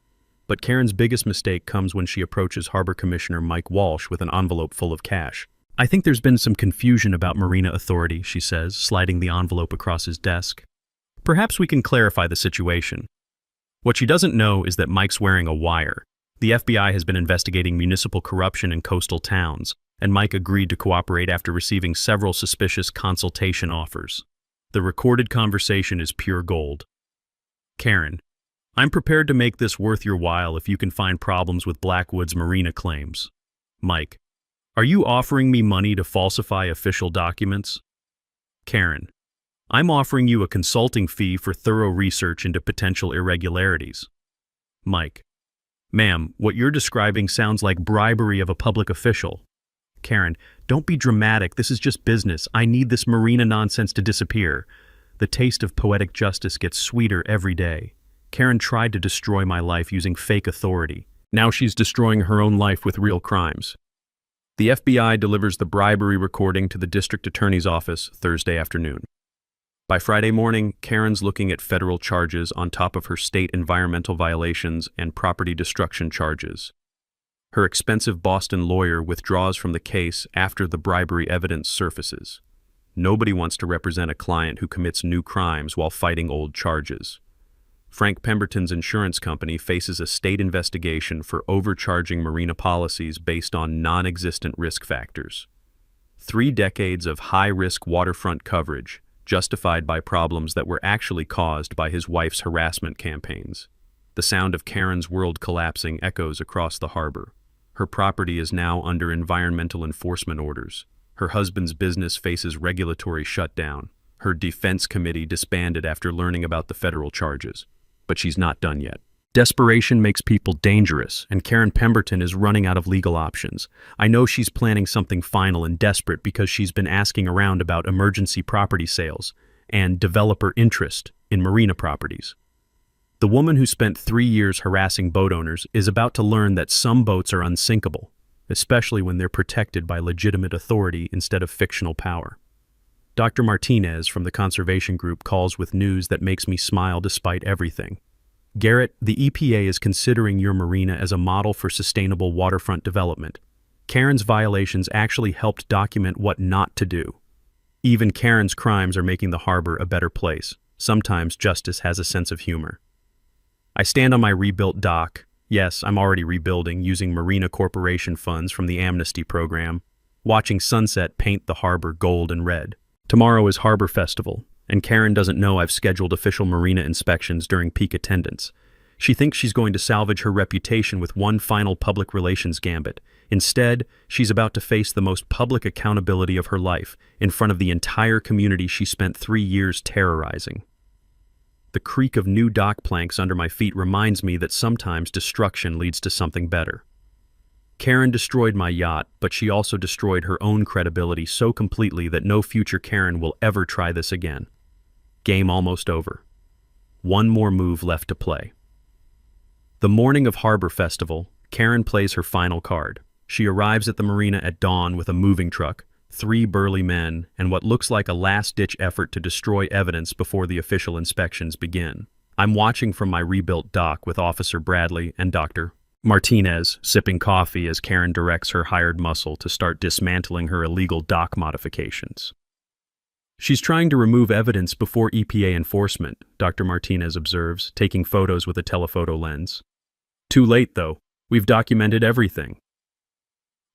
But Karen's biggest mistake comes when she approaches Harbor Commissioner Mike Walsh with an envelope full of cash. I think there's been some confusion about Marina Authority, she says, sliding the envelope across his desk. Perhaps we can clarify the situation. What she doesn't know is that Mike's wearing a wire. The FBI has been investigating municipal corruption in coastal towns, and Mike agreed to cooperate after receiving several suspicious consultation offers. The recorded conversation is pure gold. Karen, I'm prepared to make this worth your while if you can find problems with Blackwood's Marina claims. Mike, are you offering me money to falsify official documents? Karen, I'm offering you a consulting fee for thorough research into potential irregularities. Mike, ma'am, what you're describing sounds like bribery of a public official. Karen, don't be dramatic, this is just business. I need this Marina nonsense to disappear. The taste of poetic justice gets sweeter every day. Karen tried to destroy my life using fake authority. Now she's destroying her own life with real crimes. The FBI delivers the bribery recording to the district attorney's office Thursday afternoon. By Friday morning, Karen's looking at federal charges on top of her state environmental violations and property destruction charges. Her expensive Boston lawyer withdraws from the case after the bribery evidence surfaces. Nobody wants to represent a client who commits new crimes while fighting old charges. Frank Pemberton's insurance company faces a state investigation for overcharging Marina policies based on non-existent risk factors. 3 decades of high-risk waterfront coverage, justified by problems that were actually caused by his wife's harassment campaigns. The sound of Karen's world collapsing echoes across the harbor. Her property is now under environmental enforcement orders. Her husband's business faces regulatory shutdown. Her defense committee disbanded after learning about the federal charges. But she's not done yet. Desperation makes people dangerous, and Karen Pemberton is running out of legal options. I know she's planning something final and desperate because she's been asking around about emergency property sales and developer interest in marina properties. The woman who spent 3 years harassing boat owners is about to learn that some boats are unsinkable, especially when they're protected by legitimate authority instead of fictional power. Dr. Martinez from the conservation group calls with news that makes me smile despite everything. Garrett, the EPA is considering your marina as a model for sustainable waterfront development. Karen's violations actually helped document what not to do. Even Karen's crimes are making the harbor a better place. Sometimes justice has a sense of humor. I stand on my rebuilt dock. Yes, I'm already rebuilding using Marina Corporation funds from the Amnesty program, watching sunset paint the harbor gold and red. Tomorrow is Harbor Festival, and Karen doesn't know I've scheduled official marina inspections during peak attendance. She thinks she's going to salvage her reputation with one final public relations gambit. Instead, she's about to face the most public accountability of her life in front of the entire community she spent 3 years terrorizing. The creak of new dock planks under my feet reminds me that sometimes destruction leads to something better. Karen destroyed my yacht, but she also destroyed her own credibility so completely that no future Karen will ever try this again. Game almost over. One more move left to play. The morning of Harbor Festival, Karen plays her final card. She arrives at the marina at dawn with a moving truck, 3 burly men, and what looks like a last-ditch effort to destroy evidence before the official inspections begin. I'm watching from my rebuilt dock with Officer Bradley and Dr. Martinez sipping coffee as Karen directs her hired muscle to start dismantling her illegal dock modifications. She's trying to remove evidence before EPA enforcement, Dr. Martinez observes, taking photos with a telephoto lens. Too late, though. We've documented everything.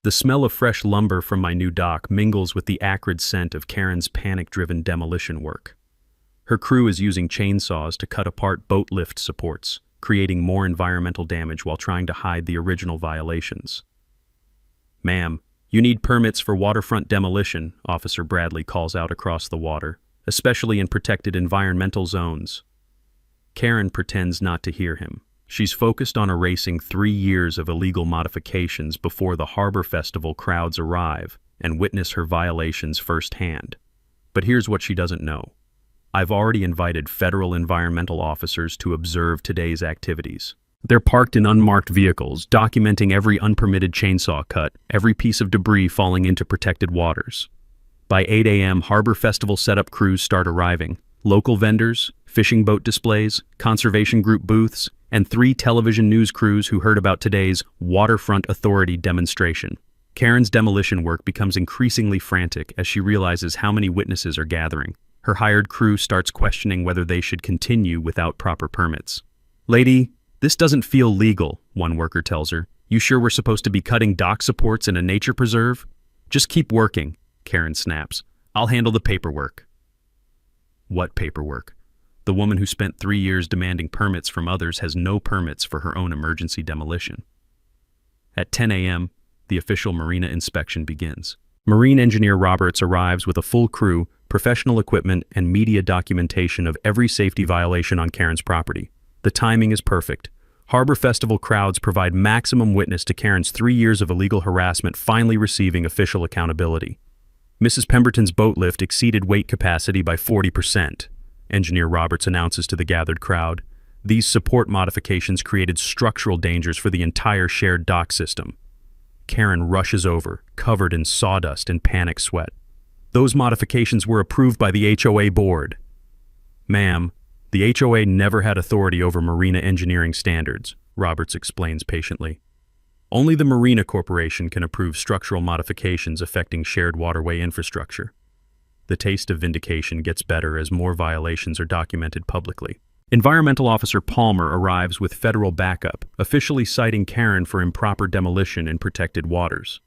The smell of fresh lumber from my new dock mingles with the acrid scent of Karen's panic-driven demolition work. Her crew is using chainsaws to cut apart boat lift supports, creating more environmental damage while trying to hide the original violations. "Ma'am, you need permits for waterfront demolition," Officer Bradley calls out across the water, "especially in protected environmental zones." Karen pretends not to hear him. She's focused on erasing 3 years of illegal modifications before the Harbor Festival crowds arrive and witness her violations firsthand. But here's what she doesn't know. I've already invited federal environmental officers to observe today's activities. They're parked in unmarked vehicles, documenting every unpermitted chainsaw cut, every piece of debris falling into protected waters. By 8 a.m., Harbor Festival setup crews start arriving. Local vendors, fishing boat displays, conservation group booths, and 3 television news crews who heard about today's Waterfront Authority demonstration. Karen's demolition work becomes increasingly frantic as she realizes how many witnesses are gathering. Her hired crew starts questioning whether they should continue without proper permits. "Lady, this doesn't feel legal," one worker tells her. "You sure we're supposed to be cutting dock supports in a nature preserve?" "Just keep working," Karen snaps. "I'll handle the paperwork." What paperwork? The woman who spent 3 years demanding permits from others has no permits for her own emergency demolition. At 10 a.m., the official Marina inspection begins. Marine engineer Roberts arrives with a full crew, professional equipment, and media documentation of every safety violation on Karen's property. The timing is perfect. Harbor Festival crowds provide maximum witness to Karen's 3 years of illegal harassment finally receiving official accountability. Mrs. Pemberton's boat lift exceeded weight capacity by 40%. Engineer Roberts announces to the gathered crowd. These support modifications created structural dangers for the entire shared dock system. Karen rushes over, covered in sawdust and panic sweat. "Those modifications were approved by the HOA board." "Ma'am, the HOA never had authority over marina engineering standards," Roberts explains patiently. "Only the Marina Corporation can approve structural modifications affecting shared waterway infrastructure." The taste of vindication gets better as more violations are documented publicly. Environmental Officer Palmer arrives with federal backup, officially citing Karen for improper demolition in protected waters.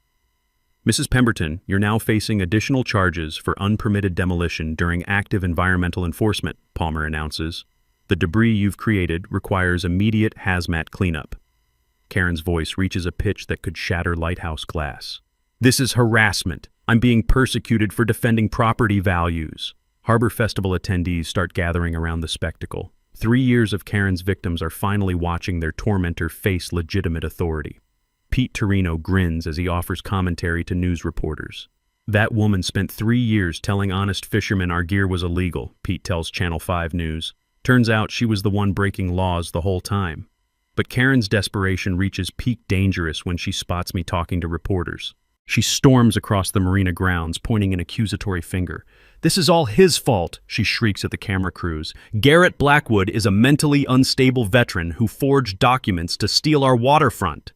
"Mrs. Pemberton, you're now facing additional charges for unpermitted demolition during active environmental enforcement," Palmer announces. "The debris you've created requires immediate hazmat cleanup." Karen's voice reaches a pitch that could shatter lighthouse glass. "This is harassment. I'm being persecuted for defending property values." Harbor Festival attendees start gathering around the spectacle. 3 years of Karen's victims are finally watching their tormentor face legitimate authority. Pete Torino grins as he offers commentary to news reporters. "That woman spent 3 years telling honest fishermen our gear was illegal," Pete tells Channel 5 News. "Turns out she was the one breaking laws the whole time." But Karen's desperation reaches peak dangerous when she spots me talking to reporters. She storms across the marina grounds, pointing an accusatory finger. "This is all his fault," she shrieks at the camera crews. "Garrett Blackwood is a mentally unstable veteran who forged documents to steal our waterfront."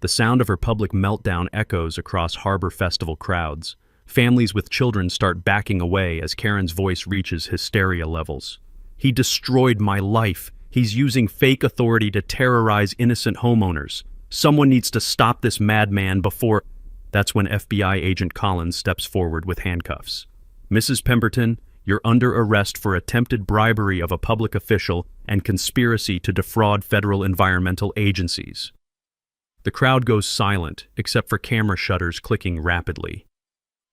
The sound of her public meltdown echoes across Harbor Festival crowds. Families with children start backing away as Karen's voice reaches hysteria levels. "He destroyed my life. He's using fake authority to terrorize innocent homeowners. Someone needs to stop this madman before—" That's when FBI agent Collins steps forward with handcuffs. "Mrs. Pemberton, you're under arrest for attempted bribery of a public official and conspiracy to defraud federal environmental agencies." The crowd goes silent, except for camera shutters clicking rapidly.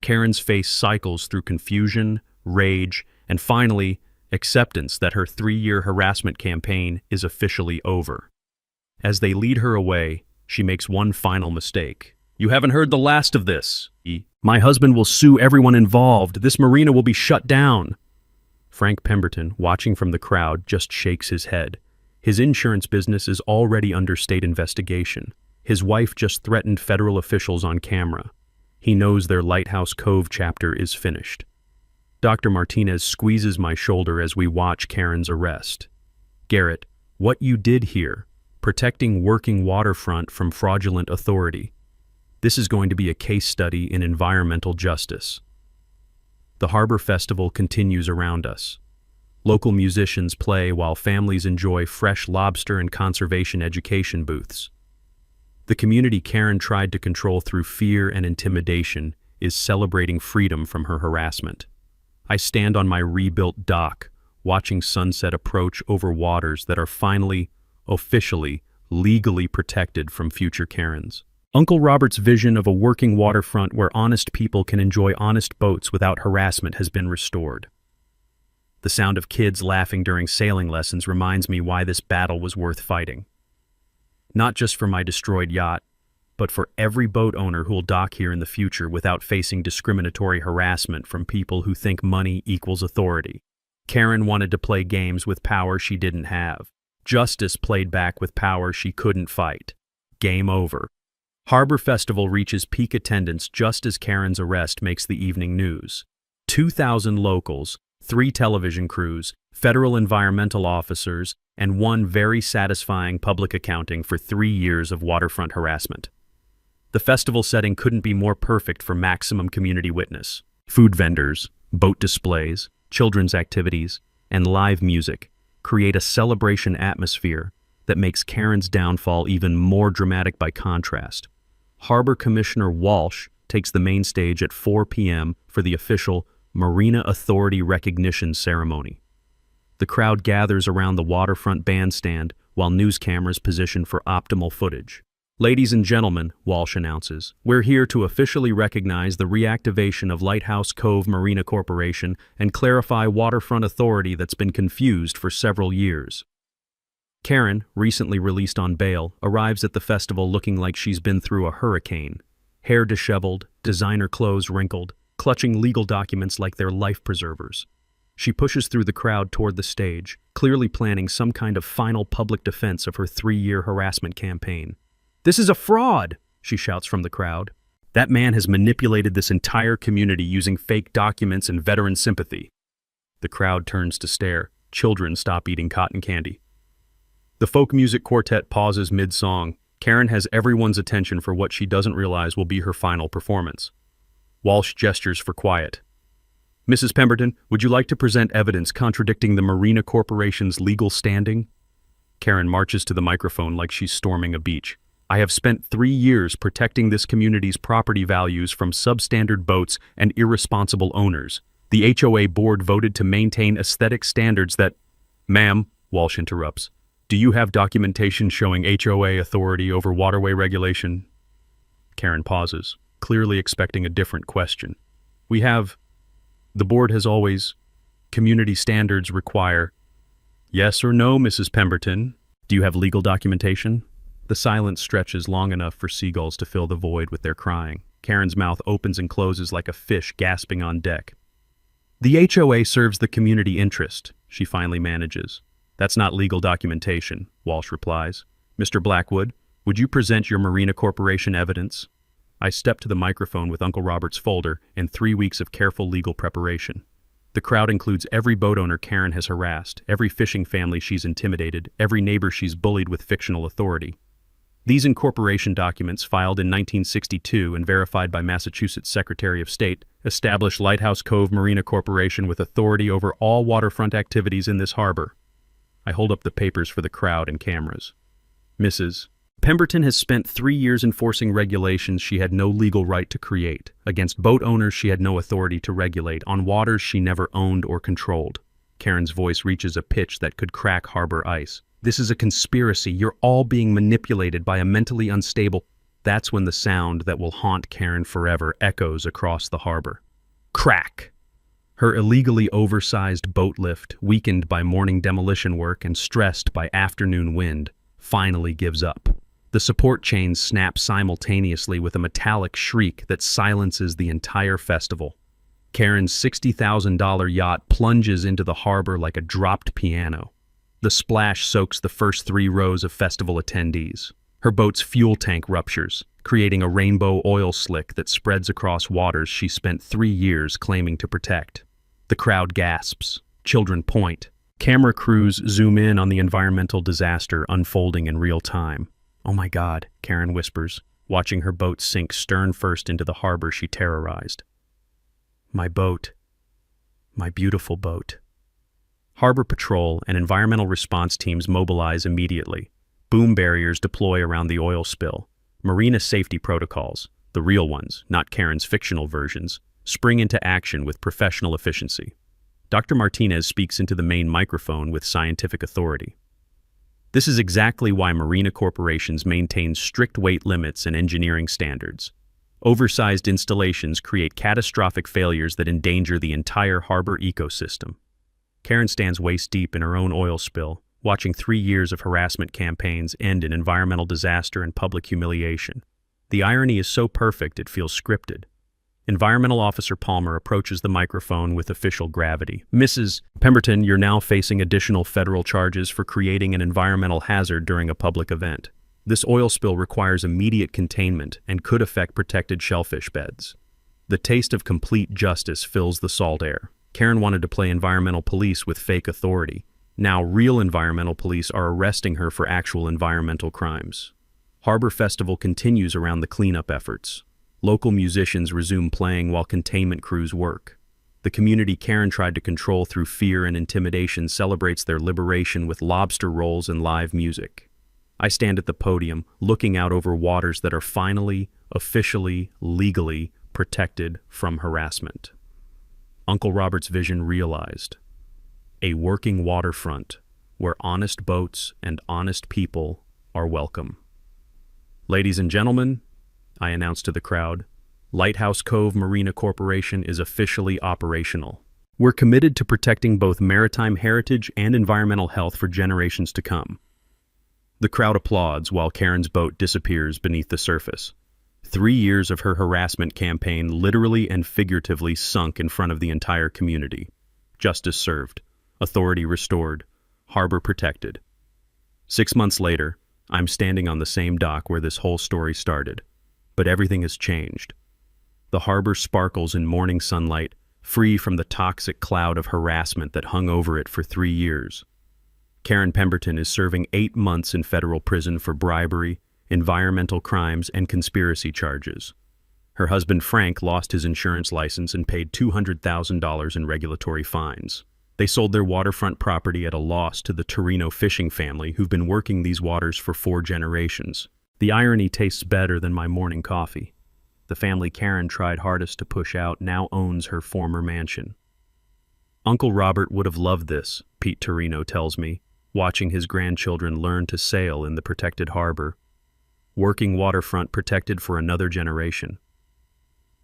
Karen's face cycles through confusion, rage, and finally, acceptance that her 3-year harassment campaign is officially over. As they lead her away, She makes one final mistake. "You haven't heard the last of this. My husband will sue everyone involved. This marina will be shut down." Frank Pemberton, watching from the crowd, just shakes his head. His insurance business is already under state investigation. His wife just threatened federal officials on camera. He knows their Lighthouse Cove chapter is finished. Dr. Martinez squeezes my shoulder as we watch Karen's arrest. "Garrett, what you did here, protecting working waterfront from fraudulent authority. This is going to be a case study in environmental justice." The Harbor Festival continues around us. Local musicians play while families enjoy fresh lobster and conservation education booths. The community Karen tried to control through fear and intimidation is celebrating freedom from her harassment. I stand on my rebuilt dock, watching sunset approach over waters that are finally, officially, legally protected from future Karens. Uncle Robert's vision of a working waterfront where honest people can enjoy honest boats without harassment has been restored. The sound of kids laughing during sailing lessons reminds me why this battle was worth fighting. Not just for my destroyed yacht, but for every boat owner who'll dock here in the future without facing discriminatory harassment from people who think money equals authority. Karen wanted to play games with power she didn't have. Justice played back with power she couldn't fight. Game over. Harbor Festival reaches peak attendance just as Karen's arrest makes the evening news. 2,000 locals, 3 television crews, federal environmental officers, and one very satisfying public accounting for 3 years of waterfront harassment. The festival setting couldn't be more perfect for maximum community witness. Food vendors, boat displays, children's activities, and live music create a celebration atmosphere that makes Karen's downfall even more dramatic by contrast. Harbor Commissioner Walsh takes the main stage at 4 p.m. for the official Marina Authority recognition ceremony. The crowd gathers around the waterfront bandstand while news cameras position for optimal footage. "Ladies and gentlemen," Walsh announces, "we're here to officially recognize the reactivation of Lighthouse Cove Marina Corporation and clarify waterfront authority that's been confused for several years." Karen, recently released on bail, arrives at the festival looking like she's been through a hurricane. Hair disheveled, designer clothes wrinkled, clutching legal documents like they're life preservers. She pushes through the crowd toward the stage, clearly planning some kind of final public defense of her 3-year harassment campaign. "This is a fraud," she shouts from the crowd. "That man has manipulated this entire community using fake documents and veteran sympathy." The crowd turns to stare. Children stop eating cotton candy. The folk music quartet pauses mid-song. Karen has everyone's attention for what she doesn't realize will be her final performance. Walsh gestures for quiet. "Mrs. Pemberton, would you like to present evidence contradicting the Marina Corporation's legal standing?" Karen marches to the microphone like she's storming a beach. "I have spent 3 years protecting this community's property values from substandard boats and irresponsible owners. The HOA board voted to maintain aesthetic standards that—" "Ma'am," Walsh interrupts, "do you have documentation showing HOA authority over waterway regulation?" Karen pauses, clearly expecting a different question. "We have. The board has always. Community standards require." "Yes or no, Mrs. Pemberton? Do you have legal documentation?" The silence stretches long enough for seagulls to fill the void with their crying. Karen's mouth opens and closes like a fish gasping on deck. "The HOA serves the community interest," she finally manages. "That's not legal documentation," Walsh replies. "Mr. Blackwood, would you present your Marina Corporation evidence?" I step to the microphone with Uncle Robert's folder and 3 weeks of careful legal preparation. The crowd includes every boat owner Karen has harassed, every fishing family she's intimidated, every neighbor she's bullied with fictional authority. These incorporation documents, filed in 1962 and verified by Massachusetts Secretary of State, establish Lighthouse Cove Marina Corporation with authority over all waterfront activities in this harbor. I hold up the papers for the crowd and cameras. "Mrs. Pemberton has spent 3 years enforcing regulations she had no legal right to create, against boat owners she had no authority to regulate, on waters she never owned or controlled." Karen's voice reaches a pitch that could crack harbor ice. "This is a conspiracy. You're all being manipulated by a mentally unstable—" That's when the sound that will haunt Karen forever echoes across the harbor. Crack! Her illegally oversized boat lift, weakened by morning demolition work and stressed by afternoon wind, finally gives up. The The support chains snap simultaneously with a metallic shriek that silences the entire festival. Karen's $60,000 yacht plunges into the harbor like a dropped piano. The splash soaks the first 3 rows of festival attendees. Her boat's fuel tank ruptures, creating a rainbow oil slick that spreads across waters she spent 3 years claiming to protect. The crowd gasps. Children point. Camera crews zoom in on the environmental disaster unfolding in real time. "Oh my God," Karen whispers, watching her boat sink stern first into the harbor she terrorized. "My boat. My beautiful boat." Harbor patrol and environmental response teams mobilize immediately. Boom barriers deploy around the oil spill. Marina safety protocols, the real ones, not Karen's fictional versions, spring into action with professional efficiency. Dr. Martinez speaks into the main microphone with scientific authority. This is exactly why marina corporations maintain strict weight limits and engineering standards. Oversized installations create catastrophic failures that endanger the entire harbor ecosystem. Karen stands waist-deep in her own oil spill, watching 3 years of harassment campaigns end in environmental disaster and public humiliation. The irony is so perfect it feels scripted. Environmental Officer Palmer approaches the microphone with official gravity. "Mrs. Pemberton, you're now facing additional federal charges for creating an environmental hazard during a public event. This oil spill requires immediate containment and could affect protected shellfish beds." The taste of complete justice fills the salt air. Karen wanted to play environmental police with fake authority. Now real environmental police are arresting her for actual environmental crimes. Harbor Festival continues around the cleanup efforts. Local musicians resume playing while containment crews work. The community Karen tried to control through fear and intimidation celebrates their liberation with lobster rolls and live music. I stand at the podium, looking out over waters that are finally, officially, legally protected from harassment. Uncle Robert's vision realized. A working waterfront where honest boats and honest people are welcome. "Ladies and gentlemen," I announced to the crowd, "Lighthouse Cove Marina Corporation is officially operational. We're committed to protecting both maritime heritage and environmental health for generations to come." The crowd applauds while Karen's boat disappears beneath the surface. 3 years of her harassment campaign literally and figuratively sunk in front of the entire community. Justice served. Authority restored. Harbor protected. 6 months later, I'm standing on the same dock where this whole story started. But everything has changed. The harbor sparkles in morning sunlight, free from the toxic cloud of harassment that hung over it for 3 years. Karen Pemberton is serving 8 months in federal prison for bribery, environmental crimes, and conspiracy charges. Her husband Frank lost his insurance license and paid $200,000 in regulatory fines. They sold their waterfront property at a loss to the Torino fishing family who've been working these waters for 4 generations. The irony tastes better than my morning coffee. The family Karen tried hardest to push out now owns her former mansion. Uncle Robert would have loved this, Pete Torino tells me, watching his grandchildren learn to sail in the protected harbor. Working waterfront protected for another generation.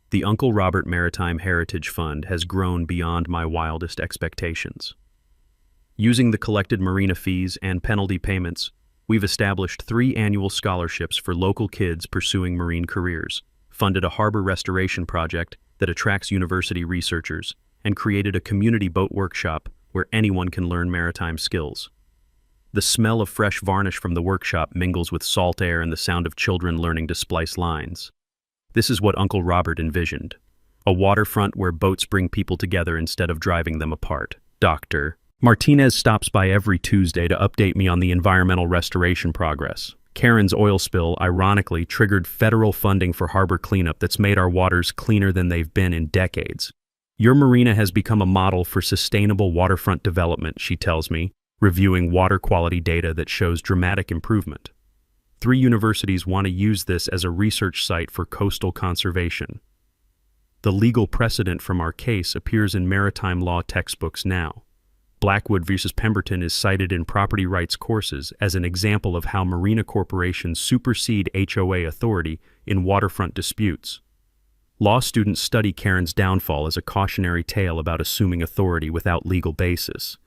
The Uncle Robert Maritime Heritage Fund has grown beyond my wildest expectations. Using the collected marina fees and penalty payments, we've established 3 annual scholarships for local kids pursuing marine careers, funded a harbor restoration project that attracts university researchers, and created a community boat workshop where anyone can learn maritime skills. The smell of fresh varnish from the workshop mingles with salt air and the sound of children learning to splice lines. This is what Uncle Robert envisioned. A waterfront where boats bring people together instead of driving them apart. Dr. Martinez stops by every Tuesday to update me on the environmental restoration progress. Karen's oil spill, ironically, triggered federal funding for harbor cleanup that's made our waters cleaner than they've been in decades. "Your marina has become a model for sustainable waterfront development," she tells me, reviewing water quality data that shows dramatic improvement. 3 universities want to use this as a research site for coastal conservation. The legal precedent from our case appears in maritime law textbooks now. Blackwood versus Pemberton is cited in property rights courses as an example of how marina corporations supersede HOA authority in waterfront disputes. Law students study Karen's downfall as a cautionary tale about assuming authority without legal basis.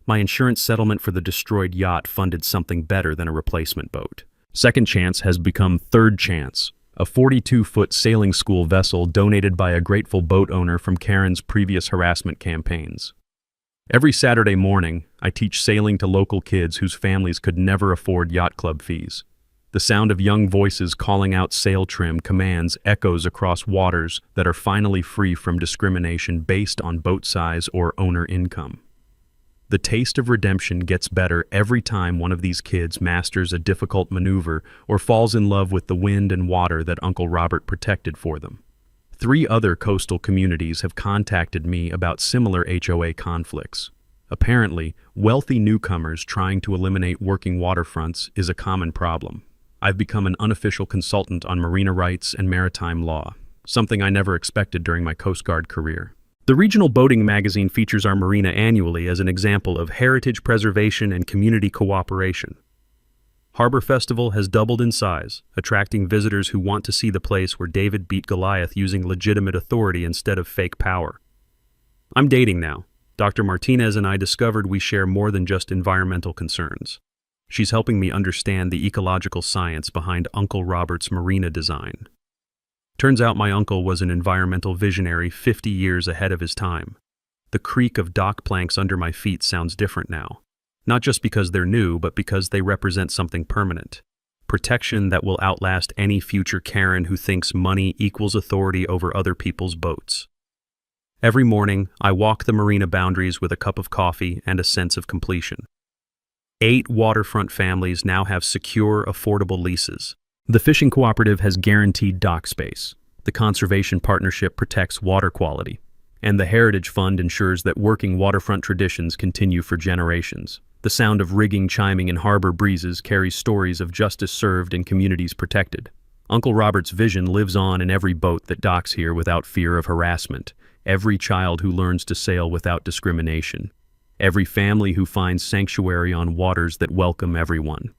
My insurance settlement for the destroyed yacht funded something better than a replacement boat. Second Chance has become Third Chance, a 42-foot sailing school vessel donated by a grateful boat owner from Karen's previous harassment campaigns. Every Saturday morning, I teach sailing to local kids whose families could never afford yacht club fees. The sound of young voices calling out sail trim commands echoes across waters that are finally free from discrimination based on boat size or owner income. The taste of redemption gets better every time one of these kids masters a difficult maneuver or falls in love with the wind and water that Uncle Robert protected for them. 3 other coastal communities have contacted me about similar HOA conflicts. Apparently, wealthy newcomers trying to eliminate working waterfronts is a common problem. I've become an unofficial consultant on marina rights and maritime law, something I never expected during my Coast Guard career. The regional boating magazine features our marina annually as an example of heritage preservation and community cooperation. Harbor Festival has doubled in size, attracting visitors who want to see the place where David beat Goliath using legitimate authority instead of fake power. I'm dating now. Dr. Martinez and I discovered we share more than just environmental concerns. She's helping me understand the ecological science behind Uncle Robert's marina design. Turns out my uncle was an environmental visionary 50 years ahead of his time. The creak of dock planks under my feet sounds different now. Not just because they're new, but because they represent something permanent. Protection that will outlast any future Karen who thinks money equals authority over other people's boats. Every morning, I walk the marina boundaries with a cup of coffee and a sense of completion. 8 waterfront families now have secure, affordable leases. The fishing cooperative has guaranteed dock space. The conservation partnership protects water quality. And the Heritage Fund ensures that working waterfront traditions continue for generations. The sound of rigging chiming in harbor breezes carries stories of justice served and communities protected. Uncle Robert's vision lives on in every boat that docks here without fear of harassment, every child who learns to sail without discrimination, every family who finds sanctuary on waters that welcome everyone.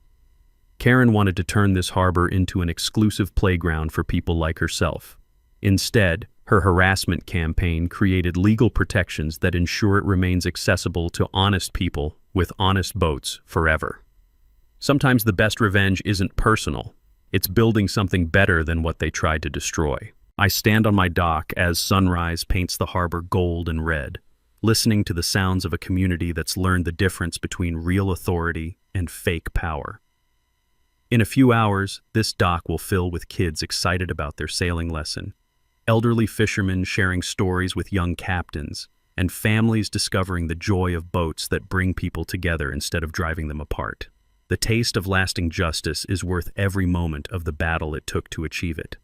Karen wanted to turn this harbor into an exclusive playground for people like herself. Instead, her harassment campaign created legal protections that ensure it remains accessible to honest people with honest boats forever. Sometimes the best revenge isn't personal. It's building something better than what they tried to destroy. I stand on my dock as sunrise paints the harbor gold and red, listening to the sounds of a community that's learned the difference between real authority and fake power. In a few hours, this dock will fill with kids excited about their sailing lesson, elderly fishermen sharing stories with young captains, and families discovering the joy of boats that bring people together instead of driving them apart. The taste of lasting justice is worth every moment of the battle it took to achieve it.